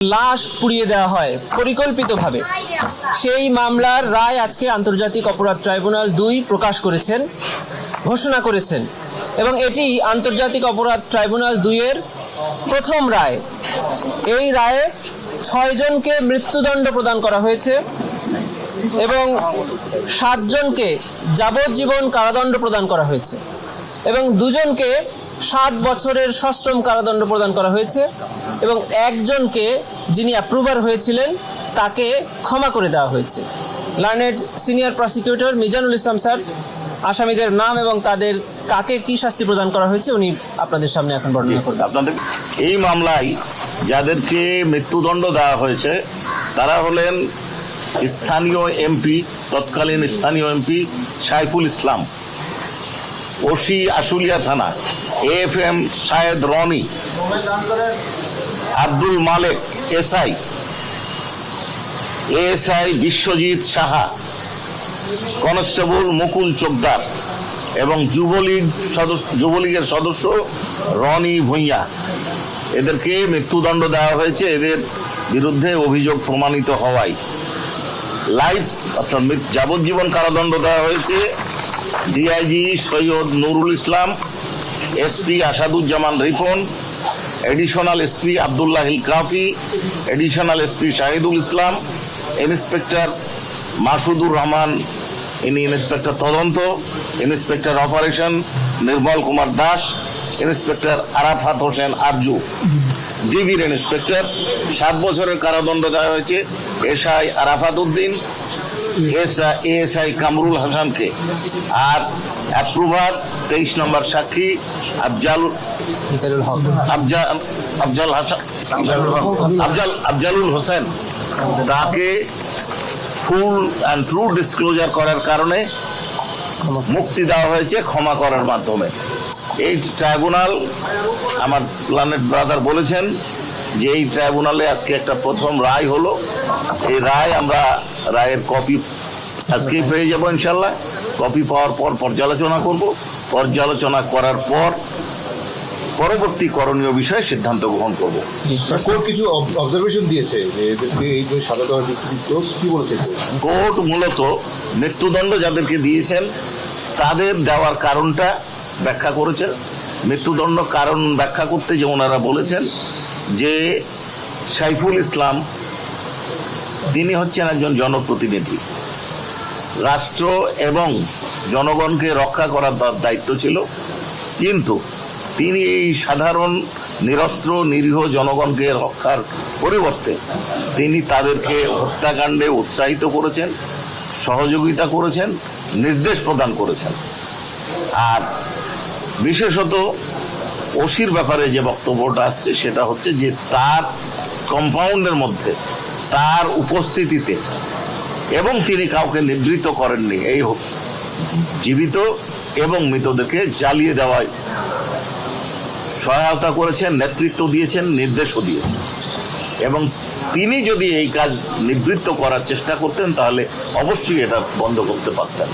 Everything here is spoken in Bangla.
লাশ পুড়িয়ে দেওয়া হয় পরিকল্পিতভাবে। সেই মামলার রায় আজকে আন্তর্জাতিক অপরাধ ট্রাইব্যুনাল ২ প্রকাশ করেছেন, ঘোষণা করেছেন, এবং এটি আন্তর্জাতিক অপরাধ ট্রাইব্যুনাল ২ এর প্রথম রায়। এই রায়ে ৬ জনকে মৃত্যুদণ্ড প্রদান করা হয়েছে এবং ৭ জনকে যাবজ্জীবন কারাদণ্ড প্রদান করা হয়েছে এবং ২ জনকে ৭ বছরের সশ্রম কারাদণ্ড প্রদান করা হয়েছে এবং ১ জনকে, যিনি অ্যাপ্রুভার হয়েছিলেন, তাকে ক্ষমা করে দেওয়া হয়েছে। Learned senior prosecutor Mizanul Islam sir আসামিদের নাম এবং তাদের কাকে কি শাস্তি প্রদান করা হয়েছে উনি আপনাদের সামনে এখন বর্ণনা করবেন। আপনাদের এই মামলায় যাদেরকে মৃত্যুদণ্ড দেওয়া হয়েছে তারা হলেন স্থানীয় এমপি, তৎকালীন স্থানীয় এমপি সাইফুল ইসলাম, ওসি আশুলিয়া থানা AFM Shahed Roni, Abdul Malek SI, ASI Biswajit Saha, constable Mukul Chokdar এবং যুবলীগের সদস্য রনি ভূঁইয়া। এদেরকে মৃত্যুদণ্ড দেওয়া হয়েছে এদের বিরুদ্ধে অভিযোগ প্রমাণিত হওয়ায়। লাইফ অর্থাৎ যাবজ্জীবন কারাদণ্ড দেওয়া হয়েছে DIG Syed Nurul Islam, SP Asaduzzaman Ripon, additional SP Abdullahil Kafi, additional SP Shahidul Islam, inspector Masudur Rahman, ইনি ইন্সপেক্টর তদন্ত, inspector operation Nirmal Kumar Das, inspector Arafat Hossain Arju, ডিবির ইন্সপেক্টর। 7 বছরের কারাদণ্ড দেওয়া হয়েছে SI আরাফাত উদ্দিন, ASI কামরুল হাসানকে। আর অ্যাপ্রুভার 23 নম্বর সাক্ষী আফজালুল হোসেন, তাকে ফুল অ্যান্ড ট্রু ডিসক্লোজার করার কারণে মুক্তি দেওয়া হয়েছে ক্ষমা করার মাধ্যমে। এই ট্রাইব্যুনাল, আমার লার্নেড ব্রাদার বলেছেন যে এই ট্রাইব্যুনালে আজকে একটা প্রথম রায় হলো। এই রায় আমরা রায়ের কপি আজকেই পেয়ে যাবো ইনশাল্লাহ। কপি পাওয়ার পর পর্যালোচনা করব, পর্যালোচনা করার পর পরবর্তী করণীয় বিষয়ে সিদ্ধান্ত গ্রহণ করব। কোর্ট কিছু অবজারভেশন দিয়েছে যে এদেরকে এই সাজা দেওয়ার কি বলেছে কোর্ট? মূলত মৃত্যুদণ্ড যাদেরকে দিয়েছেন তাদের দেওয়ার কারণটা ব্যাখ্যা করেছেন। মৃত্যুদণ্ড কারণ ব্যাখ্যা করতে যে ওনারা বলেছেন যে সাইফুল ইসলাম তিনি হচ্ছেন একজন জনপ্রতিনিধি, রাষ্ট্র এবং জনগণকে রক্ষা করার তার দায়িত্ব ছিল, কিন্তু তিনি এই সাধারণ নিরস্ত্র নিরীহ জনগণকে রক্ষার পরিবর্তে তিনি তাদেরকে হত্যাকাণ্ডে উৎসাহিত করেছেন, সহযোগিতা করেছেন, নির্দেশ প্রদান করেছেন। আর বিশেষত ওসির ব্যাপারে যে বক্তব্যটা আসছে সেটা হচ্ছে যে তার কম্পাউন্ডের মধ্যে তার উপস্থিতিতে এবং তিনি কাউকে নিবৃত্ত করেননি, এই জীবিত এবং মৃতদেরকে জ্বালিয়ে দেওয়ায় সহায়তা করেছেন, নেতৃত্ব দিয়েছেন, নির্দেশও দিয়েছেন। এবং তিনি যদি এই কাজ নিবৃত্ত করার চেষ্টা করতেন তাহলে অবশ্যই এটা বন্ধ করতে পারতেন।